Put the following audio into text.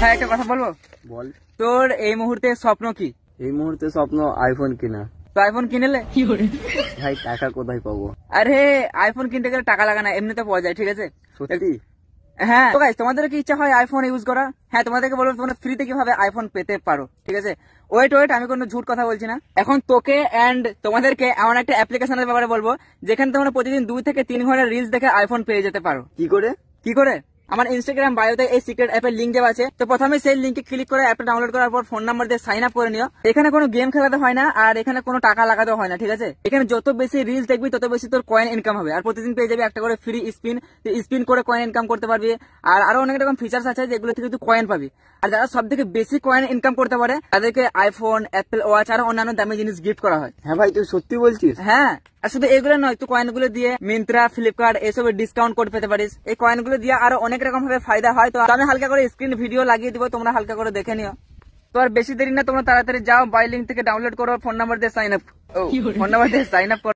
হ্যাঁ একটা কথা বলবো। বল। তোর এই মুহূর্তে স্বপ্ন কি? এই মুহূর্তে স্বপ্ন আইফোন কিনা। তো আইফোন কিনেলে ভাই টাকা কোথায় পাবো? আরে আইফোন কিনতে গেলে টাকা লাগে না, এমনিতে পাওয়া যায়, ঠিক আছে? সত্যি? হ্যাঁ তো গাইস, তোমাদের কি ইচ্ছা হয় আইফোন ইউজ করা? হ্যাঁ তোমাদেরকে বলবো তোমরা ফ্রিতে কিভাবে আইফোন পেতে পারো, ঠিক আছে? ওয়েট, আমি কোনো ঝুট কথা বলছি না। এখন তোকে এন্ড তোমাদেরকে এমন একটা অ্যাপ্লিকেশনের ব্যাপারে বলবো যেখানে তোমরা প্রতিদিন 2 থেকে 3 ঘন্টা রিলস দেখে আইফোন পেয়ে যেতে পারো। কি করে? কি করে? আমার ইনস্টাগ্রাম বায়োতে এই সিক্রেট অ্যাপের লিঙ্ক দেওয়া আছে। তো প্রথমে সেই লিঙ্কে ক্লিক করে অ্যাপটা ডাউনলোড করার পর ফোন নাম্বার দিয়ে সাইন আপ করে নিও। এখানে কোনো গেম খেলাতে হয় না আর এখানে কোনো টাকা লাগাতে হয় না, ঠিক আছে? এখানে যত বেশি রিলস দেখবি তত বেশি তোর কয়েন ইনকাম হবে, আর প্রতিদিন পেয়ে যাবি একটা করে ফ্রি স্পিন। স্পিন করে কয়েন ইনকাম করতে পারবি। আর আরো অনেক রকম ফিচার্স আছে যেগুলো থেকে তুই কয়েন পাবি। আর যারা সব থেকে বেশি কয়েন ইনকাম করতে পারে তাদেরকে আইফোন, অ্যাপেল ওয়াচ আর অন্যান্য দামি জিনিস গিফট করা হয়। হ্যাঁ ভাই তুই সত্যি বলছিস? হ্যাঁ, আর শুধু এগুলো নয়, তুই কয়েনগুলো দিয়ে মিন্ত্রা, ফ্লিপকার্ট এসবের ডিসকাউন্ট কোড পেতে পারিস। এই কয়েনগুলো দিয়ে আরো অনেক রকম ভাবে ফায়দা হয়। তো আমি হালকা করে স্ক্রিন ভিডিও লাগিয়ে দিব, তোমরা হালকা করে দেখে নিও। তো আর বেশি দেরি না, তোমরা তাড়াতাড়ি যাও, বাই লিঙ্ক থেকে ডাউনলোড করো, ফোন নাম্বার দিয়ে সাইন আপ করো।